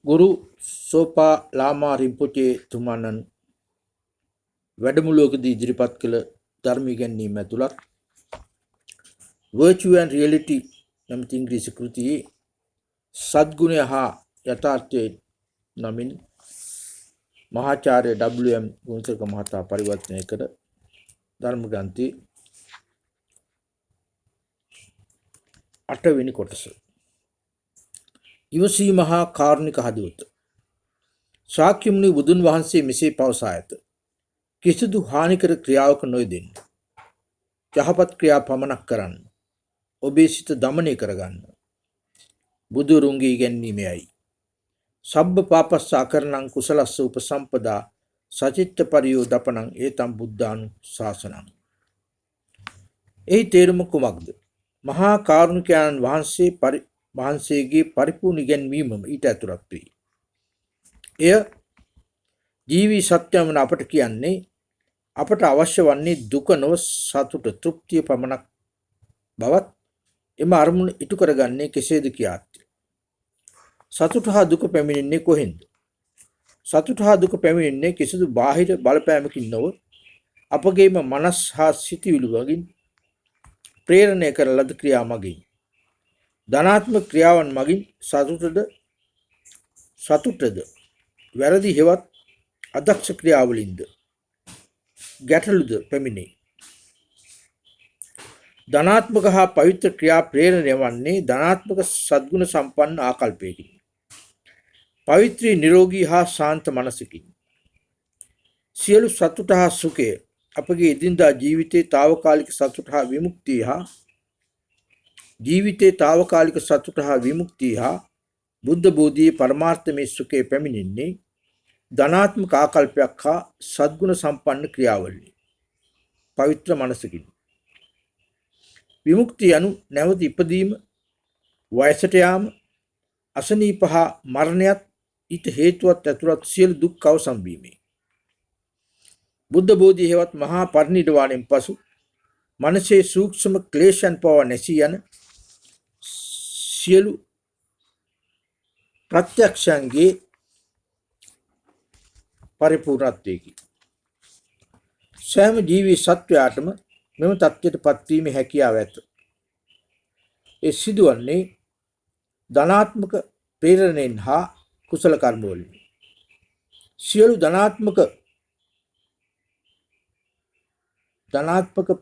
ගුරු සෝපා ලාමා රිම්පොචේ තුමාණන් වැඩමුළුවකදී ඉදිරිපත් කළ ධර්ම ඉගැන්වීම ඇතුළත් Virtue and Reality නැමැති ඉංග්‍රීසි කෘතියේ සද්ගුණය හා යථාර්ථය නමින් මහාචාර්ය W.M. ගුණතිලක මහතා පරිවර්තනය කර ධර්ම ග්‍රන්ථයේ 8 වෙනි කොටස. ඉවසීම හා කාරුණික හදවත. ශාක්‍ය මුනි බුදුන් වහන්සේ මෙසේ පවසා ඇත. කිසිදු හානිකර ක්‍රියාවක නොයෙදෙන්න. යහපත් ක්‍රියා පමණක් කරන්න. ඔබේ සිත දමනය කරගන්න. බුදුරුන්ගේ ඉගැන්වීමයි. සබ්බ පාපස්ස අකරණං කුසලස්ස උපසම්පදා සචිත්ත පරියෝදපනං ඒතම් බුද්ධානු ශාසනං. එහි තේරුම කුමක්ද? මහා කාරුණිකයන් වහන්සේගේ පරිපූර්ණ ඉගැන්වීමම ඊට ඇතුළත් වේ. එය ජීවී සත්‍යම වන අපට කියන්නේ අපට අවශ්‍ය වන්නේ දුක නොව සතුට තෘප්තිය පමණක් බවත් එම අරමුණ ඉටු කරගන්නේ කෙසේද කියාත්. සතුට හා දුක පැමිණෙන්නේ කොහෙන්ද? සතුට හා දුක පැමිණෙන්නේ කිසිදු බාහිර බලපෑමකින් නොව අපගේම මනස් හා සිතිවිලි වලින් ප්‍රේරණය කරන ලද ක්‍රියා මගින්. ධනාත්මක ක්‍රියාවන් මගින් සතුටද වැරදි හෙවත් අදක්ෂ ක්‍රියාවලින්ද ගැටලුද පැමිණේ. ධනාත්මක හා පවිත්‍ර ක්‍රියා ප්‍රේරණය වන්නේ ධනාත්මක සද්ගුණ සම්පන්න ආකල්පයකින්. පවිත්‍රී නිරෝගී හා ශාන්ත මනසකින්. සියලු සතුට හා සුඛය අපගේ එදිනදා ජීවිතයේ తాවකාලික සතුට හා විමුක්තිය හා බුද්ධ බෝධියේ පරමාර්ථමය සුඛය පැමිණෙන්නේ ධනාත්මක ආකල්පයක් හා සද්ගුණ සම්පන්න ක්‍රියාවලින්. පවිත්‍ර මනසකින්. විමුක්තිය යනු නැවත ඉපදීම, වයසට යාම, අසනීප හා මරණයත් ඊට හේතුවත් ඇතුළත් සියලු දුක් අවසන් වීමේ. බුද්ධ බෝධිය හෙවත් මහා පරිනිර්වාණයෙන් පසු මනසේ සූක්ෂම ක්ලේශයන් පවා නැසී යන සියලු ප්‍රත්‍යක්ෂයන්ගේ පරිපූර්ණත්වයකි. සෑම ජීවී සත්වයාටම මෙම තත්ත්වයට පත්වීමේ හැකියාව ඇත. ඒ සිදුවන්නේ ධනාත්මක ප්‍රේරණයෙන් හා කුසල කර්මවලින්. සියලු ධනාත්මක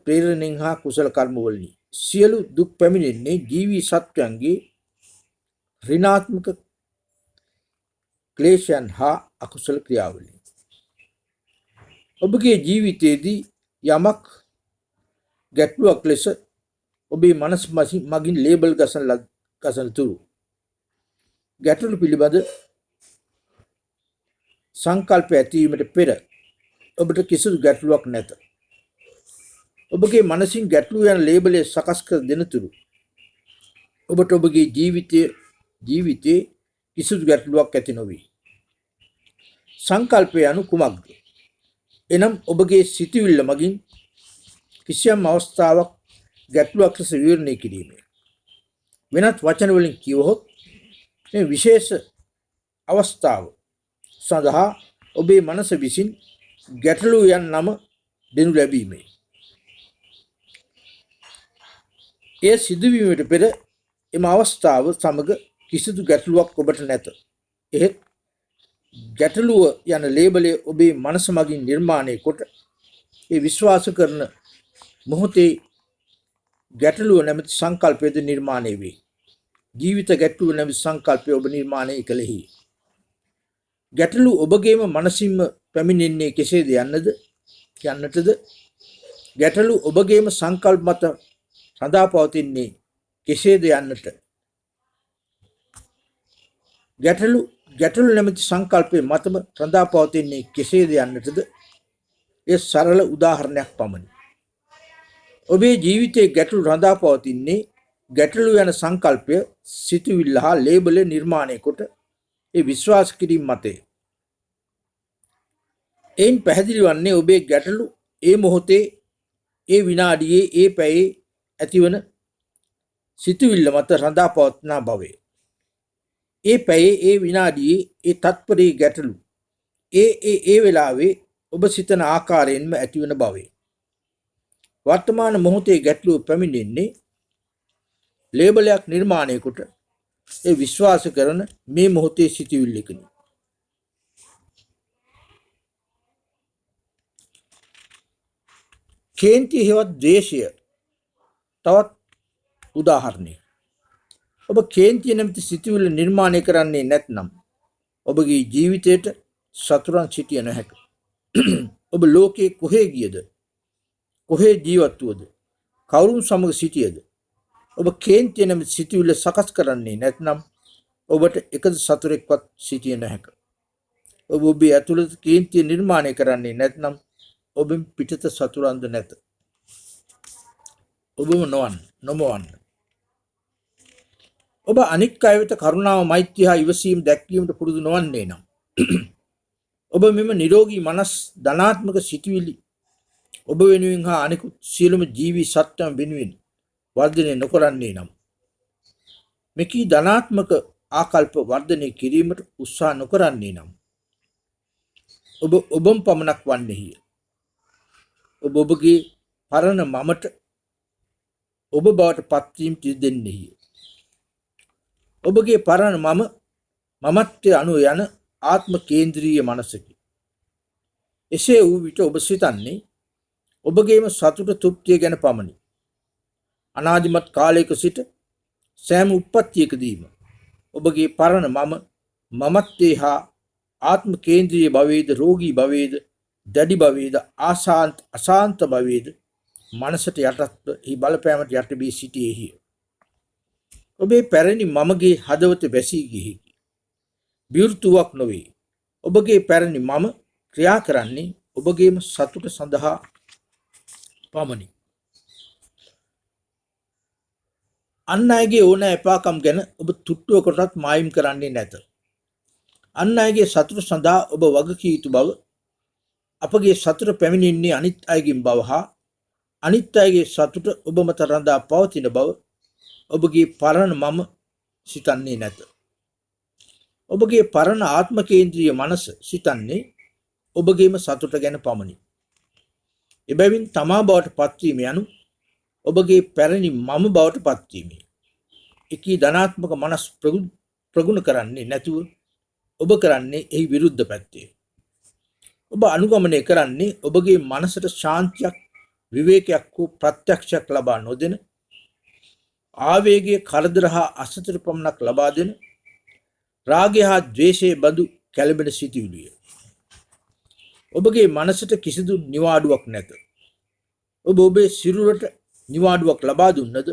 ප්‍රේරණයෙන් හා කුසල කර්මවලින්. සියලු දුක් පැමිණෙන්නේ ජීවී සත්වයන්ගේ ඍණාත්මක ක්ලේශයන් හා අකුසල ක්‍රියාවලින්. ඔබගේ ජීවිතයේදී යමක් ගැටලුවක් ලෙස ඔබේ මනස මගින් ලේබල් ගසන තුරු ගැටලු පිළිබඳ සංකල්ප ඇතිවීමට පෙර ඔබට කිසිදු ගැටලුවක් නැත. ඔබගේ මනසින් ගැටලු යන ලේබලය සකස් කර දෙන තුරු ඔබට ඔබගේ ජීවිතයේ කිසිදු ගැටලුවක් ඇති නොවේ. සංකල්පය යනු කුමක්ද? එනම් ඔබගේ සිතුවිල්ල මගින් කිසියම් අවස්ථාවක් ගැටලුවක් ලෙස විවරණය කිරීමේ. වෙනත් වචන වලින් කියවහොත් මේ විශේෂ අවස්ථාව සඳහා ඔබේ මනස විසින් ගැටලුව යන නම දෙනු ලැබීමේ. එය සිදුවීමට පෙර එම අවස්ථාව සමග කිසිදු ගැටලුවක් ඔබට නැත. එහෙත් ගැටලුව යන ලේබලය ඔබේ මනස මගින් නිර්මාණය කොට ඒ විශ්වාස කරන මොහොතේ ගැටලුව නැමැති සංකල්පයද නිර්මාණය වේ. ජීවිත ගැටලුව නැමැති සංකල්පය ඔබ නිර්මාණය කළෙහි. ගැටලුව ඔබගේම මනසින්ම පැමිණෙන්නේ කෙසේද යන්නටද ගැටලුව ඔබගේම සංකල්ප මත රඳා පවතින්නේ කෙසේද යන්නට ගැටලු නැමැති සංකල්පයේ මතම රඳා පවතින්නේ කෙසේද යන්නටද ඒ සරල උදාහරණයක් පමණි. ඔබේ ජීවිතයේ ගැටලු රඳා පවතින්නේ ගැටලු යන සංකල්පය සිතුවිල්ල හා ලේබල නිර්මාණය කොට ඒ විශ්වාස කිරීම මතය. එයින් පැහැදිලි වන්නේ ඔබේ ගැටලු ඒ මොහොතේ, ඒ විනාඩියේ, ඒ පැයේ ඇතිවන සිතුවිල්ල මත රඳා පවත්නා බවය. ඒ පැයේ ඒ විනාඩියේ ඒ තත්පරයේ ගැටලු ඒ වෙලාවේ ඔබ සිතන ආකාරයෙන්ම ඇතිවන බවේ. වර්තමාන මොහොතේ ගැටලුව පැමිණෙන්නේ ලේබලයක් නිර්මාණය කොට ඒ විශ්වාස කරන මේ මොහොතේ සිටිවිල්ලකනි. කේන්තිය හෙවත් ද්වේෂය තවත් උදාහරණයක්. ඔබ කේන්තිය නැමැති සිතුවිල්ල නිර්මාණය කරන්නේ නැත්නම් ඔබගේ ජීවිතයට සතුරන් සිටිය නොහැක. ඔබ ලෝකයේ කොහේ ගියද, කොහේ ජීවත් වුවද, කවුරුන් සමග සිටියද, ඔබ කේන්තිය නැමැති සිතුවිල්ල සකස් කරන්නේ නැත්නම් ඔබට එකද සතුරෙක්වත් සිටිය නොහැක. ඔබ ඔබේ ඇතුළත කේන්තිය නිර්මාණය කරන්නේ නැත්නම් ඔබෙන් පිටත සතුරන්ද නැත. ඔබම නොමවන්න. ඔබ අනික් අය වෙත කරුණාව, මෛත්‍රිය හා ඉවසීම දැක්වීමට පුරුදු නොවන්නේ නම් ඔබ මෙම නිරෝගී මනස් ධනාත්මක සිටිවිලි ඔබ වෙනුවෙන් හා අනිකුත් සියලුම ජීවි සත්‍යම් වෙනුවෙන් වර්ධනය නොකරන්නේ නම් මෙකී ධනාත්මක ආකල්ප වර්ධනය කිරීමට උත්සාහ නොකරන්නේ නම් ඔබම පමණක් වන්නේය. ඔබ ඔබගේ පරණ මමට ඔබ බවට පත්වීම දෙන්නේය. ඔබගේ පරණ මමත්වයේ අනුව යන ආත්ම කේන්ද්‍රීය මනසකි. එසේ වූ විට ඔබ සිතන්නේ ඔබගේම සතුට තෘප්තිය ගැන පමණි. අනාදිමත් කාලයක සිට සෑම උත්පත්තියකදීම ඔබගේ පරණ මමත්වයේ හා ආත්ම කේන්ද්‍රීය භවයේද, රෝගී භවයේද, දැඩි භවයේද, අශාන්ත භවයේද මනසට යටත්ව එහි බලපෑමට යට වී සිටියේය. ඔබේ පැරණි මමගේ හදවත වැසී ගියෙහි. විවෘතුවක් නොවේ. ඔබගේ පැරණි මම ක්‍රියා කරන්නේ ඔබගේම සතුට සඳහා පමණි. අන් අයගේ ඕන එපාකම් ගැන ඔබ තුට්ටුවකටත් මායිම් කරන්නේ නැත. අන් අයගේ සතුට සඳහා ඔබ වගකිය යුතු බව, අපගේ සතුට පැමිණෙන්නේ අනිත් අයගෙන් බව හා අනිත් අයගේ සතුට ඔබ මත රඳා පවතින බව ඔබගේ පරණ මම සිතන්නේ නැත. ඔබගේ පරණ ආත්ම කේන්ද්‍රීය මනස සිතන්නේ ඔබගේම සතුට ගැන පමණි. එබැවින් තමා බවට පත්වීම යනු ඔබගේ පැරණි මම බවට පත්වීමයි. එකී ධනාත්මක මනස් ප්‍රගුණ කරන්නේ නැතුව ඔබ කරන්නේ එහි විරුද්ධ පැත්තේ. ඔබ අනුගමනය කරන්නේ ඔබගේ මනසට ශාන්තියක්, විවේකයක් වූ ප්‍රත්‍යක්ෂයක් ලබා නොදෙන, ආවේගයේ කරදර හා අසතුට පමණක් ලබා දෙන, රාගය හා ද්වේෂයේ බඳු කැළඹෙන සිටිවිලිය. ඔබගේ මනසට කිසිදු නිවාඩුවක් නැත. ඔබ ඔබේ සිරුරට නිවාඩුවක් ලබා දුන්නද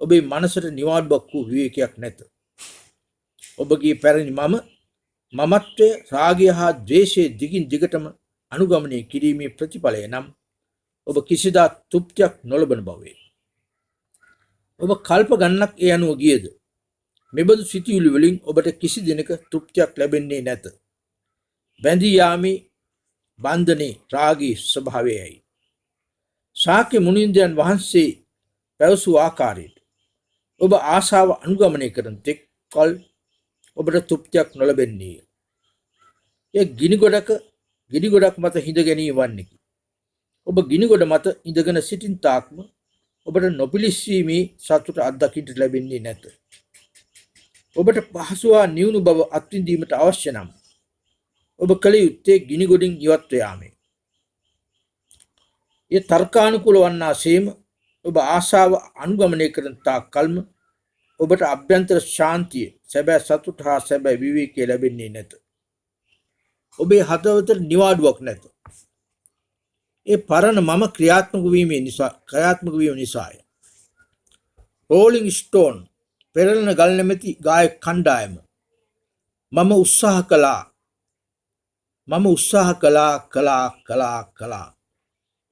ඔබේ මනසට නිවාඩුවක් වූ විවේකයක් නැත. ඔබගේ පැරණි මමත්වය රාගය හා ද්වේෂයේ දිගින් දිගටම අනුගමනය කිරීමේ ප්‍රතිඵලය නම් ඔබ කිසිදා තෘප්තියක් නොලබන බවේ. ඔබ කල්ප ගණනක් ඒ අනුව ගියද මෙබඳු සිතිවිලි වලින් ඔබට කිසි දිනක තෘප්තියක් ලැබෙන්නේ නැත. බැඳී යාමේ බන්ධනේ රාගී ස්වභාවයයි. ශාක්‍ය මුනින්දයන් වහන්සේ පැවසූ ආකාරයට ඔබ ආශාව අනුගමනය කරන තෙක් කල් ඔබට තෘප්තියක් නොලැබෙන්නේය. එය ගිනිගොඩක් මත හිඳ ගැනීම වන්නකි. ඔබ ගිනිගොඩ මත ඉඳගෙන සිටින් තාක්ම ඔබට නොපිලිස්සීමේ සතුට අත්දකින්නට ලැබෙන්නේ නැත. ඔබට පහසුවා නිවුණු බව අත්විඳීමට අවශ්‍ය නම් ඔබ කළ යුත්තේ ගිනිගොඩින් ඉවත්ව යාමයි. ඒ තර්කානුකූල වන්නාseම ඔබ ආශාව අනුගමනය කරන තාක් කල්ම ඔබට අභ්‍යන්තර ශාන්තිය, සැබෑ සතුට හා සැබෑ විවේකය ලැබෙන්නේ නැත. ඔබේ හදවතට නිවාඩුවක් නැත. ඒ පරණ මම ක්‍රියාත්මක වීම නිසාය. රෝලිං ස්ටෝන් පෙරළන ගල් නැමැති ගායක කණ්ඩායම මම උත්සාහ කළා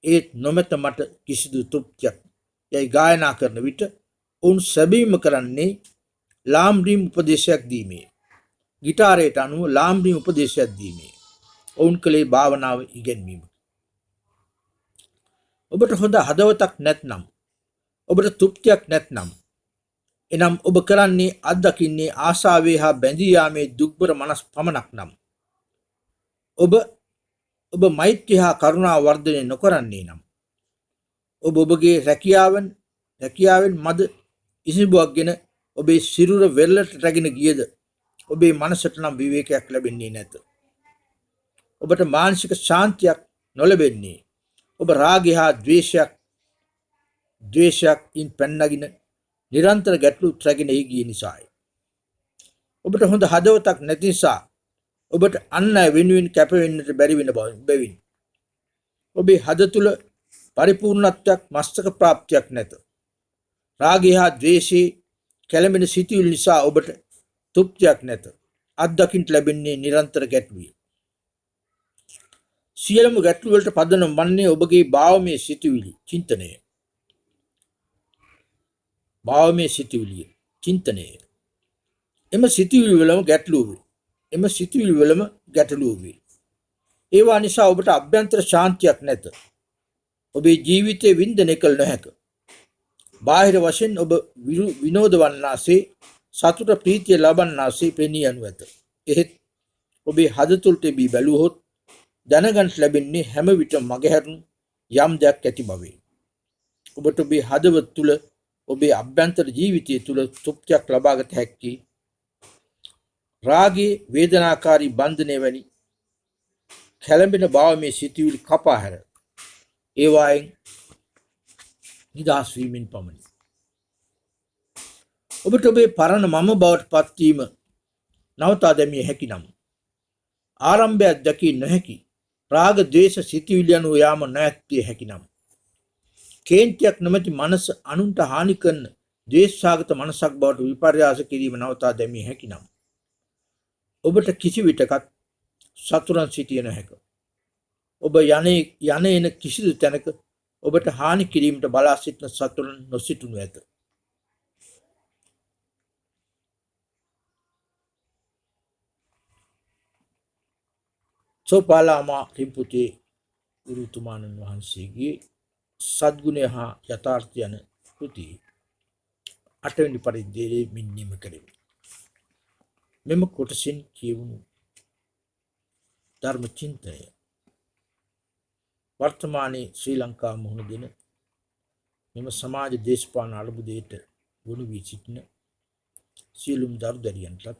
ඒත් නොමැත මට කිසිදු තෘප්තියක් යයි ගායනා කරන විට ඔවුන් සැබීම කරන්නේ ලාම්රීම් උපදේශයක් දීමේ. ගිටාරයට අනුව ලාම්රීම් උපදේශයක් දීමේ. ඔවුන් කළේ භාවනාව ඉගෙනීම. ඔබට හොඳ හදවතක් නැත්නම්, ඔබට තෘප්තියක් නැත්නම් එනම් ඔබ කරන්නේ අත්දකින්නේ ආසාවේ හා බැඳී යාමේ දුක්බර මනස් පමණක් නම් ඔබ මෛත්‍රිය හා කරුණාව වර්ධනය නොකරන්නේ නම් ඔබගේ රැකියාවෙන් මද ඉසිබුවක්ගෙන ඔබේ සිරුර වෙරළට රැගෙන ගියද ඔබේ මනසට නම් විවේකයක් ලැබෙන්නේ නැත. ඔබට මානසික ශාන්තියක් නොලැබෙන්නේ ඔබ රාගය හා ද්වේෂයකින් පැන්නගින නිරන්තර ගැටලු රැගෙන ගිය නිසායි. ඔබට හොඳ හදවතක් නැති නිසා ඔබට අන් අය වෙනුවෙන් කැපවෙන්නට බැරි වෙන බැවින් ඔබේ හද තුල පරිපූර්ණත්වයක් මස්තක ප්‍රාප්තියක් නැත. රාගය හා ද්වේෂයේ කැළඹෙන සිතුවිලි නිසා ඔබට තෘප්තියක් නැත. අත්දකින්න ලැබෙන්නේ නිරන්තර ගැටලුවයි. සියලුම ගැටලු වලට පදනම් වන්නේ ඔබගේ භාවමය සිතුවිලි චින්තනය. එම සිතුවිලි වලම ගැටලුව වේ. ඒවා නිසා ඔබට අභ්‍යන්තර ශාන්තියක් නැත. ඔබේ ජීවිතයේ වින්දනය කළ නොහැක. බාහිර වශයෙන් ඔබ විනෝද වන්නාසේ සතුට ප්‍රීතිය ලබන්නාසේ පෙනී යනු ඇත. එහෙත් ඔබේ හද තුළට බී බැලුවහොත් දැනගන්ට ලැබෙන්නේ හැම විටම මගහැරුණු යම් දෙයක් ඇති බවේ. ඔබට ඔබේ හදවත තුළ ඔබේ අභ්‍යන්තර ජීවිතය තුළ තෘප්තියක් ලබාගත හැක්කේ රාගයේ වේදනාකාරී බන්ධනය වැනි කැළඹෙන භාවමය සිතුවිලි කපා හැර ඒවායින් නිදහස් වීමෙන් පමණි. ඔබට ඔබේ පරණ මම බවට පත්වීම නවතා දැමිය හැකි නම් ආරම්භයක් දැකිය නොහැකි රාග ද්වේෂ සිතුවිලි යනු යාම නැත්විය හැකි නම් කේන්තියක් නොමැති මනස අනුන්ට හානි කරන ද්වේෂාගත මනසක් බවට විපර්යාස කිරීම නවතා දැමිය හැකි නම් ඔබට කිසි විටකත් සතුරන් සිටිය නොහැක. ඔබ යන එන කිසිදු තැනක ඔබට හානි කිරීමට බලා සිටින සතුරන් නොසිටිනු ඇත. සෝපාලාමා රිම්පුතේ ගුරුතුමාණන් වහන්සේගේ සද්ගුණය හා යථාර්ථය යන කෘතියේ 8 වෙනි පරිච්ඡේදයේ මින් කරමි. මෙම කොටසින් කියවුණු ධර්ම චින්තනය වර්තමානයේ ශ්‍රී ලංකාව මුහුණ දෙන මෙම සමාජ දේශපාලන අර්බුදයට ගොනු වී සිටින සියලුම දරුදැරියන්ටත්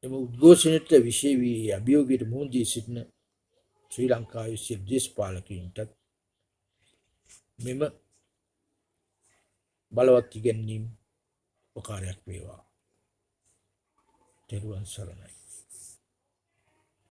එම උද්ඝෝෂණයට විශේෂ වී අභියෝගයට මුහුණ දී සිටින ශ්‍රී ලංකාවේ සියලු දේශපාලකයින්ටත් මෙම බලවත් ඉගැන්වීම් උපකාරයක් වේවා. තෙරුවන් සරණයි.